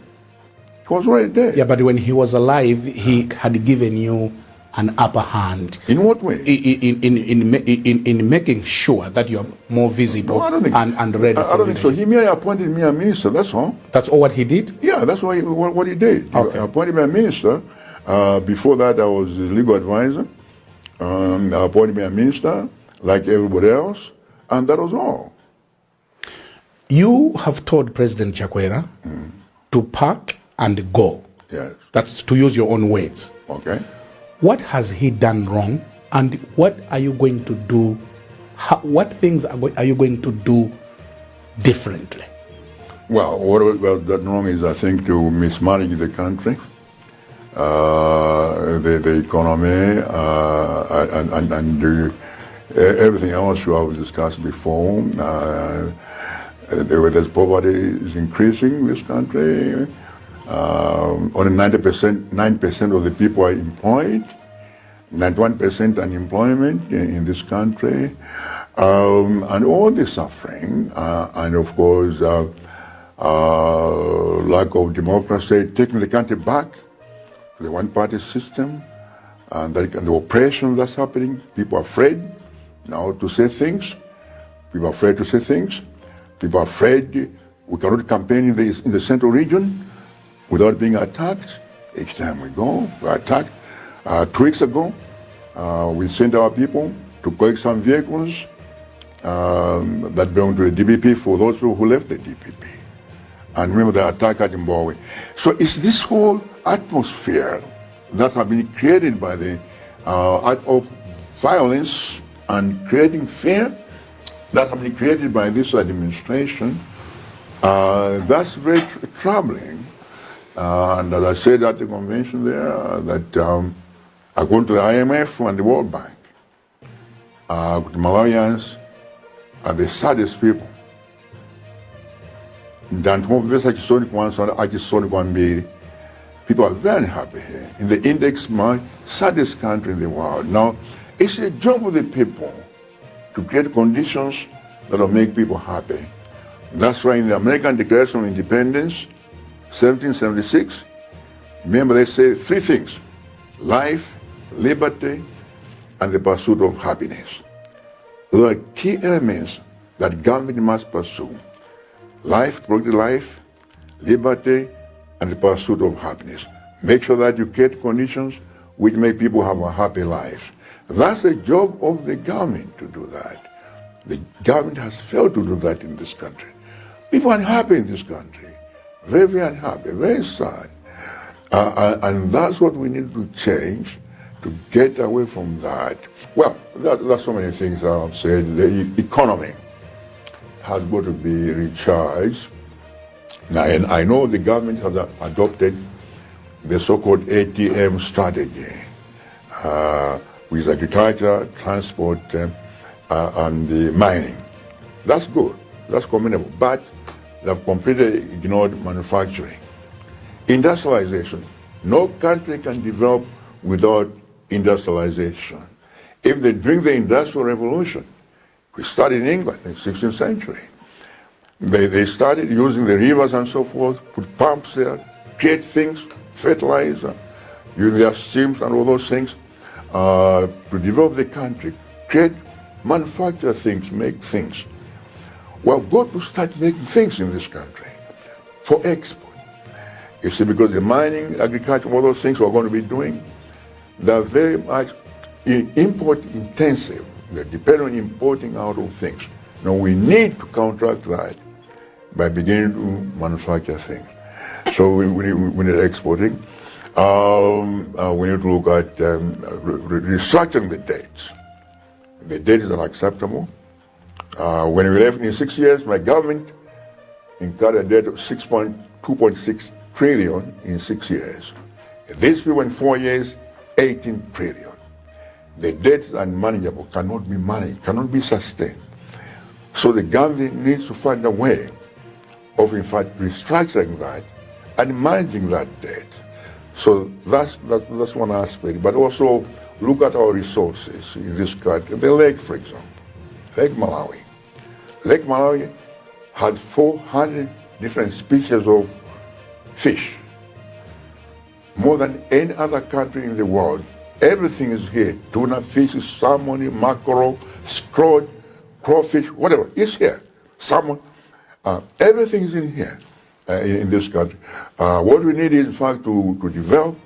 He was already dead. yeah, but when he was alive, he had given you an upper hand In what way? in making sure that you're more visible No, I don't think, and ready I for don't think so. leadership. He merely appointed me a minister, that's all. That's all what he did? Yeah, that's what he did. Okay. He appointed me a minister. Before that, I was the legal advisor. I appointed me a minister, like everybody else, and that was all. You have told President Chakwera to pack and go. Yes. That's to use your own words. Okay. What has he done wrong, and what are you going to do? What things are you going to do differently? Well, what was done wrong is, I think, to mismanage the country, the economy, and everything else we have discussed before. There's poverty is increasing in this country. Only 9% of the people are employed, 91% unemployment in this country, and all the suffering, and of course, lack of democracy, taking the country back to the one-party system, and the oppression that's happening. People are afraid now to say things. People are afraid to say things. People are afraid we cannot campaign in the central region without being attacked. Each time we go, we're attacked. 2 weeks ago, we sent our people to collect some vehicles that belong to the DPP for those people who left the DPP. And remember the attack at Zimbabwe. So it's this whole atmosphere that has been created by the act of violence and creating fear that has been created by this administration. That's very troubling. And as I said at the convention there, that according to the IMF and the World Bank, the Malawians are the saddest people. People are very happy here. In the index, my saddest country in the world. Now, it's a job of the people to create conditions that will make people happy. That's why in the American Declaration of Independence, 1776, remember they say 3 things: life, liberty, and the pursuit of happiness. Those are key elements that government must pursue. Life, protect life, liberty, and the pursuit of happiness. Make sure that you create conditions which make people have a happy life. That's the job of the government to do that. The government has failed to do that in this country. People are unhappy in this country. Very, very unhappy, very sad. And that's what we need to change to get away from that. Well, there's so many things I've said. The economy has got to be recharged. Now, and I know the government has adopted the so-called ATM strategy, with agriculture, transport, and the mining. That's good. That's commendable. But they've completely ignored manufacturing. Industrialization. No country can develop without industrialization. If they during the Industrial Revolution, we started in England in the 16th century. They started using the rivers and so forth, put pumps there, create things, fertilizer, use their streams and all those things to develop the country, create, manufacture things, make things. We've got to start making things in this country for export. You see, because the mining, agriculture, all those things we're going to be doing, they're very much import intensive. They depend on importing out of things. Now we need to counteract that by beginning to manufacture things. So we need exporting. We need to look at restructuring the debts. The debt is unacceptable. When we left in 6 years, my government incurred a debt of 2.6 trillion in 6 years. These people in 4 years, 18 trillion. The debt is unmanageable, cannot be managed, cannot be sustained. So the government needs to find a way of, in fact, restructuring that and managing that debt. So that's one aspect. But also look at our resources in this country. The lake, for example, Lake Malawi. Lake Malawi had 400 different species of fish, more than any other country in the world. Everything is here. Tuna fish, salmon, mackerel, scrod, crawfish, whatever, it's here. Salmon, everything is in here in this country. What we need is, in fact, to develop,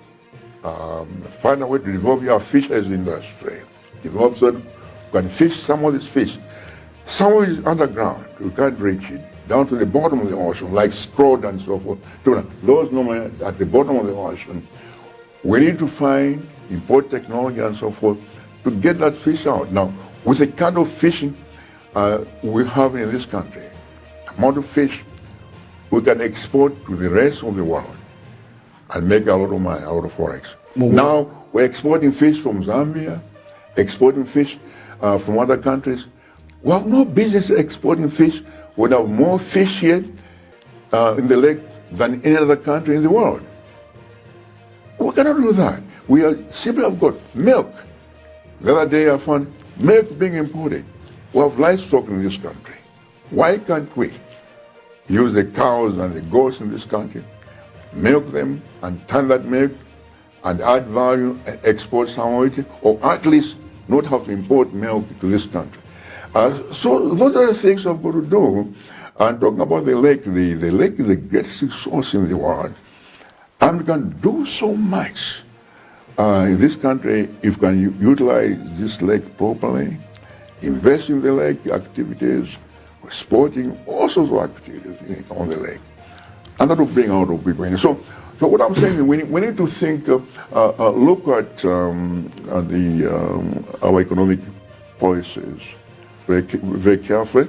find a way to develop our fisheries industry. Develop so that we can fish some of this fish. Some of it is underground. We can't reach it. Down to the bottom of the ocean, like scrod and so forth. Those normally at the bottom of the ocean. We need to find, import technology and so forth to get that fish out. Now, with the kind of fishing we have in this country, amount of fish we can export to the rest of the world and make a lot of money out of forex. Now, we're exporting fish from Zambia, exporting fish from other countries. We have no business exporting fish. We have more fish here in the lake than any other country in the world. We cannot do that. We are simply have got milk. The other day I found milk being imported. We have livestock in this country. Why can't we use the cows and the goats in this country, milk them and turn that milk and add value and export some of it, or at least not have to import milk to this country? So those are the things we've got to do. And talking about the lake is the greatest resource in the world. And we can do so much in this country if we can utilize this lake properly, invest in the lake activities, sporting, all sorts of activities on the lake. And that will bring out of people in. So what I'm saying is we need to think, look at our economic policies very carefully,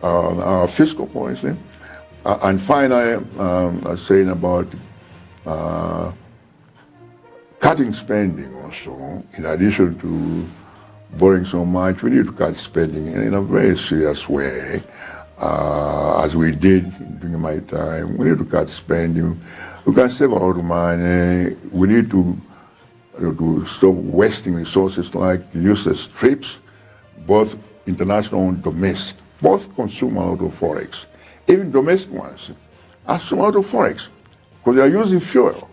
our fiscal policy, and finally, saying about cutting spending also. In addition to borrowing so much, we need to cut spending in a very serious way, as we did during my time. We need to cut spending. We can save a lot of money. We need to stop wasting resources like useless trips, both international and domestic. Both consume a lot of forex. Even domestic ones consume a lot of forex because they are using fuel,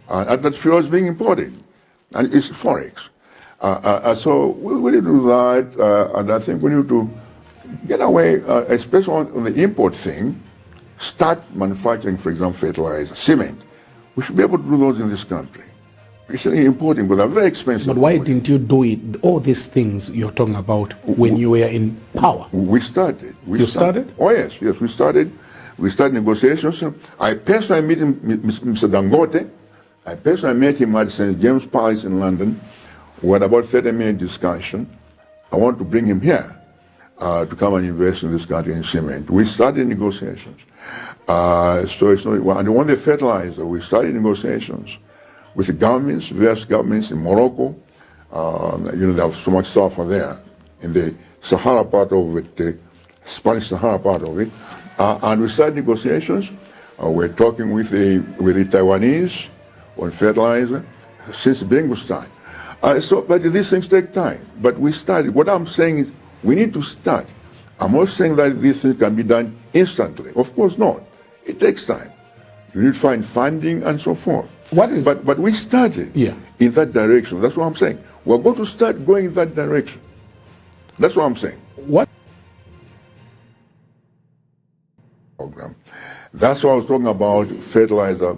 and that fuel is being imported, and it's forex. So we need to do that, and I think we need to get away, especially on the import thing, start manufacturing, for example, fertilizer, cement. We should be able to do those in this country. It's importing, but they're very expensive. But why didn't you do it, all these things you're talking about, when you were in power? We started. You started? Oh, yes, we started. We started negotiations. I personally met Mr. Dangote. I personally met him at St. James Palace in London. We had about 30-minute discussion. I want to bring him here to come and invest in this country in cement. We started negotiations. So it's not, and on the fertilizer, we started negotiations with the governments, various governments in Morocco. They have so much sulfur there in the Sahara part of it, the Spanish Sahara part of it. And we started negotiations. We're talking with the Taiwanese on fertilizer since Bengu's time. But these things take time. But we started. What I'm saying is we need to start. I'm not saying that these things can be done instantly. Of course not. It takes time. You need to find funding and so forth. But we started in that direction. That's what I'm saying. We're going to start going in that direction. That's what I'm saying. What program? That's what I was talking about, fertilizer,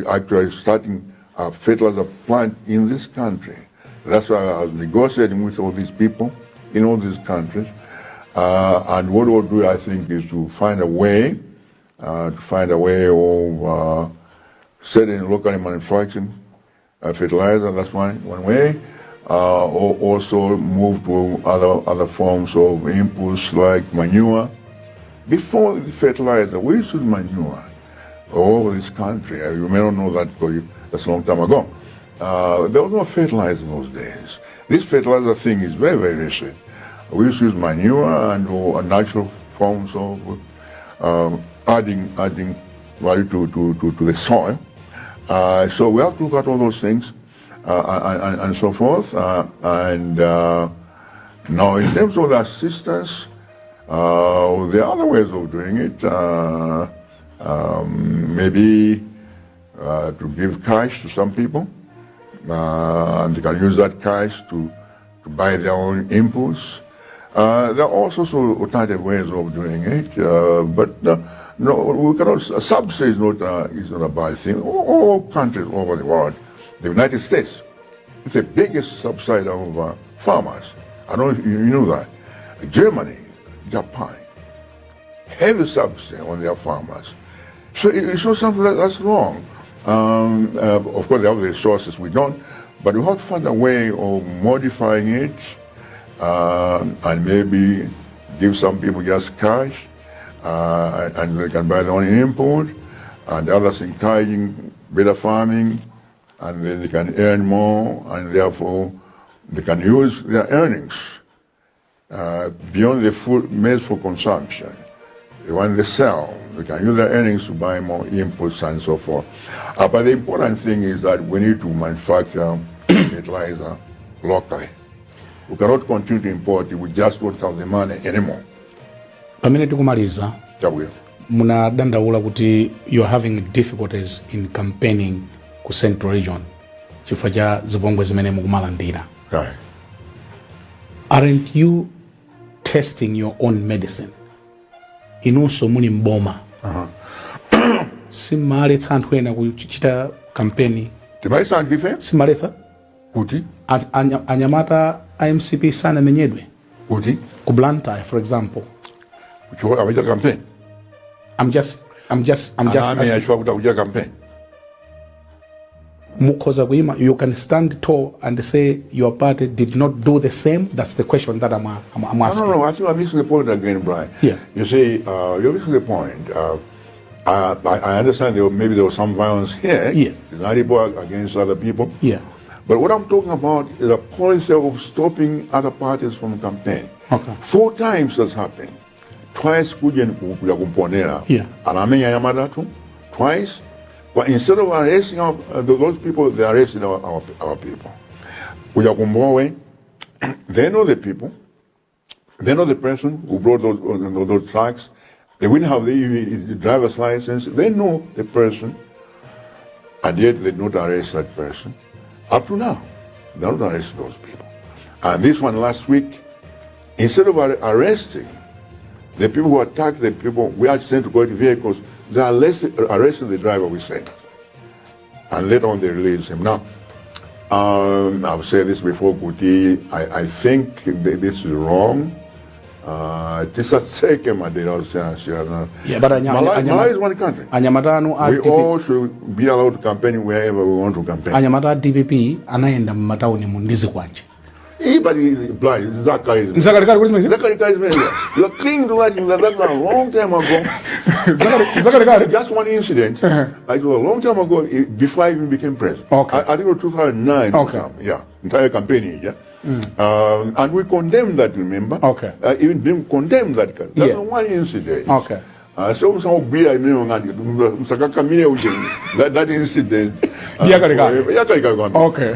actually starting a fertilizer plant in this country. That's why I was negotiating with all these people in all these countries. And what we'll do, I think, is to find a way of setting locally manufacturing fertilizer. That's one way. Or also move to other forms of inputs like manure. Before the fertilizer, we used to use manure all over this country. You may not know that because that's a long time ago. There was no fertilizer in those days. This fertilizer thing is very, very recent. We used to use manure and natural forms of adding value to the soil. So we have to look at all those things and so forth. Now, in terms of the assistance, there are other ways of doing it. Maybe to give cash to some people, and they can use that cash to buy their own inputs. There are all sorts of alternative ways of doing it, but no, we cannot. Subsidy is not a bad thing. All countries over the world, the United States, it's the biggest subsidy of farmers. I don't know if you knew that. Germany, Japan, heavy subsidy on their farmers. So it's not something that's wrong. Of course, they have the resources, we don't, but we have to find a way of modifying it and maybe give some people just cash and they can buy their own input, and others encouraging better farming, and then they can earn more, and therefore they can use their earnings beyond the food made for consumption. When they sell, they can use their earnings to buy more inputs and so forth. But the important thing is that we need to manufacture fertilizer locally. We cannot continue to import it, we just don't have the money anymore. Pamene tikumaliza, Chakwera, munadandaula kuti you are having difficulties in campaigning ku Central Region chifukwa cha zipongwe zimene mukumalandira. Right. Aren't you testing your own medicine? Inunso muli mboma. Simaletsa anthu ena kuchita kampeni. Timaletsa anthu ife? Simaletsa? Kuti? Anyamata IMCP sana menyedwe. Kuti? Ku Blantyre, for example. Kuchita campaign? I'm just asking. Campaign. You can stand tall and say your party did not do the same. That's the question that I'm asking. No, I think I'm missing the point again, Brian. Yeah. You see, you're missing the point. I understand maybe there was some violence here. Yes. Against other people. Yeah. But what I'm talking about is a policy of stopping other parties from campaign. Okay. 4 times that's happened. Twice kuja kumponera. Yeah. Anamenya yamadatu. Twice. But instead of arresting those people, they arrested our people. Kujakumbowe, they know the people. They know the person who brought those trucks. They wouldn't have the driver's license. They know the person, and yet they don't arrest that person. Up to now, they don't arrest those people. And this one last week, instead of arresting the people who attacked the people, we are sent to go to vehicles. They arrested the driver, we said. And later on they released him. Now, I've said this before, Kuti, I think this is wrong. This is taken my data. Yeah, but Malawi is one country. We all should be allowed to campaign wherever we want to campaign. Anyamata DPP anaenda matauni mundizi kwanje. Everybody is blind. Zachary. Zakari kali kuti Zachary is very well. You are clinging to that in the background a long time ago. Zakari kali. Just one incident. I do a long time ago, before I even became president. Okay. I think it was 2009 or something. Yeah, entire campaign. Yeah. And we condemned that, remember? Okay. Even being condemned that. That's one incident. Okay. So that incident. Okay.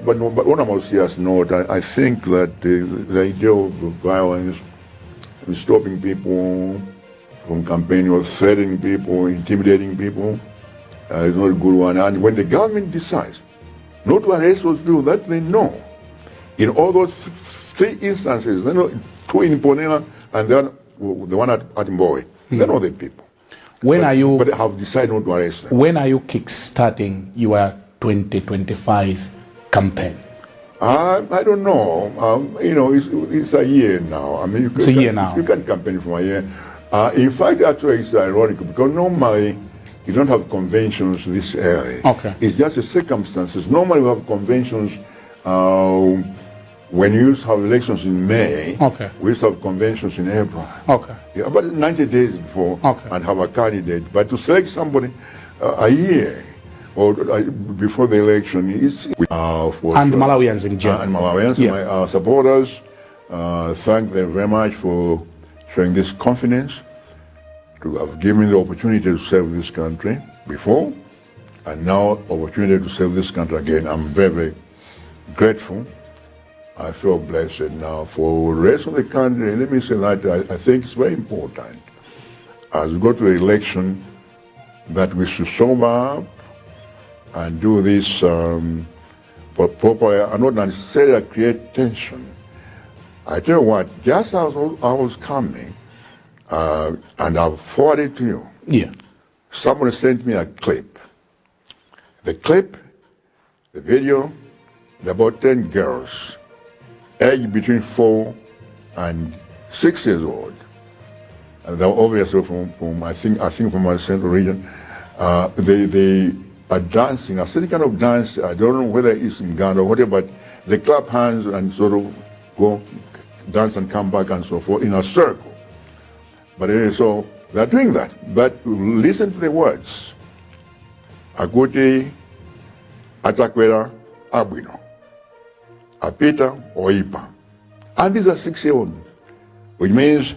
But on a more serious note, I think that the idea of violence, stopping people from campaigning or threatening people, intimidating people, is not a good one. And when the government decides not to arrest those people that they know, in all those three instances, they know, two in Ponela and then the one at Mbowe, they know the people. But they have decided not to arrest them. When are you kick-starting your 2025 campaign? I don't know. It's a year now. I mean, It's a year now. You can campaign for a year. In fact, actually, it's ironic because normally you don't have conventions this early. Okay. It's just the circumstances. Normally, we have conventions when you used to have elections in May. Okay. We used to have conventions in April. Okay. Yeah, about 90 days before and have a candidate. But to select somebody a year or before the election is for And Malawians in general. and Malawians, my supporters, thank them very much for showing this confidence, to have given me the opportunity to serve this country before, and now opportunity to serve this country again. I'm very, very grateful. I feel blessed now. For the rest of the country, let me say that I think it's very important as we go to the election that we should sober up and do this properly and not necessarily create tension. I tell you what, just as I was coming, and I've forwarded to you, somebody sent me a clip. The clip, the video, about 10 girls, aged between 4 and 6 years old. And they're obviously from I think from my central region. They are dancing, a certain kind of dance. I don't know whether it's in Ghana or whatever, but they clap hands and sort of go dance and come back and so forth in a circle. But anyway, so they're doing that. But listen to the words. Akuti, Chakwera, Abwino. Apita or Ipa. And these are 6-year-olds, which means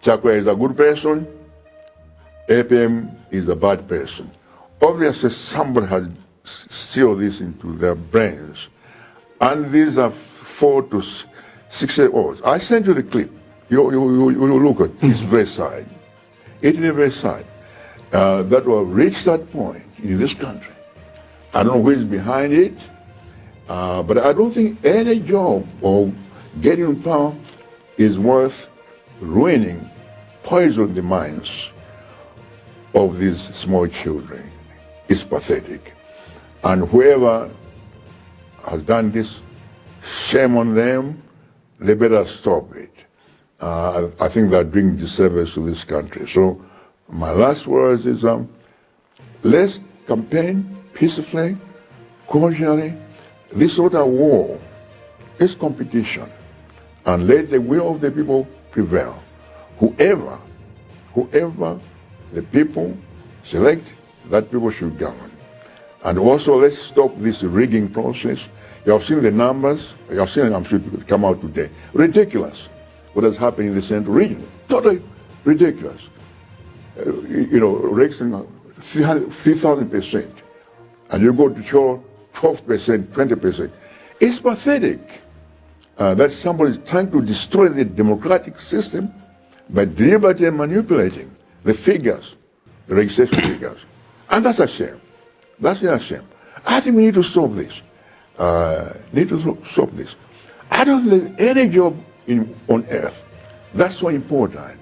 Chakwera is a good person, APM is a bad person. Obviously, somebody has sealed this into their brains. And these are 4 to 6-year-olds. I sent you the clip. You look at it. It's very sad. It is very sad that we have reached that point in this country. I don't know who is behind it. But I don't think any job or getting in power is worth ruining, poisoning the minds of these small children. It's pathetic. And whoever has done this, shame on them, they better stop it. I think they're doing disservice to this country. So my last words is, let's campaign peacefully, cordially. This sort of war is competition, and let the will of the people prevail. Whoever the people select, that people should govern. And also, let's stop this rigging process. You have seen the numbers. You have seen them, I'm sure it will come out today. Ridiculous. What has happened in the central region? Totally ridiculous. Raising 3,000%, and you go to show 12%, 20%. It's pathetic that somebody is trying to destroy the democratic system by deliberately manipulating the figures, the registration figures. And that's a shame. That's a shame. I think we need to stop this. I don't think any job on earth that's so important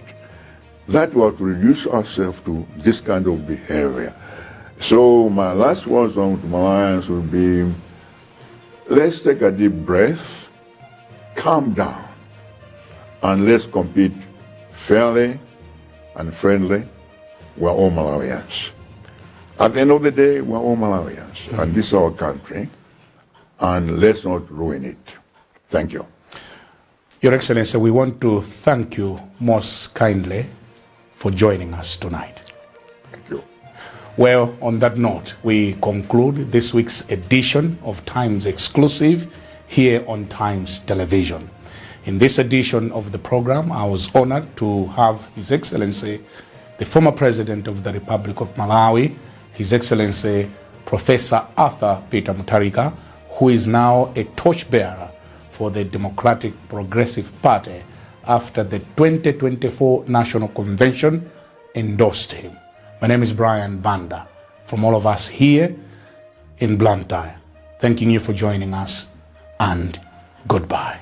that we have to reduce ourselves to this kind of behavior. So my last words on to Malawians would be, let's take a deep breath, calm down, and let's compete fairly and friendly. We're all Malawians. At the end of the day, we're all Malawians, and this is our country. and let's not ruin it. Thank you. Your Excellency, we want to thank you most kindly for joining us tonight. Thank you. Well, on that note, we conclude this week's edition of Times Exclusive here on Times Television. In this edition of the program, I was honored to have His Excellency, the former President of the Republic of Malawi, His Excellency Professor Arthur Peter Mutharika, who is now a torchbearer for the Democratic Progressive Party after the 2024 National Convention endorsed him. My name is Brian Banda, from all of us here in Blantyre, thanking you for joining us, and goodbye.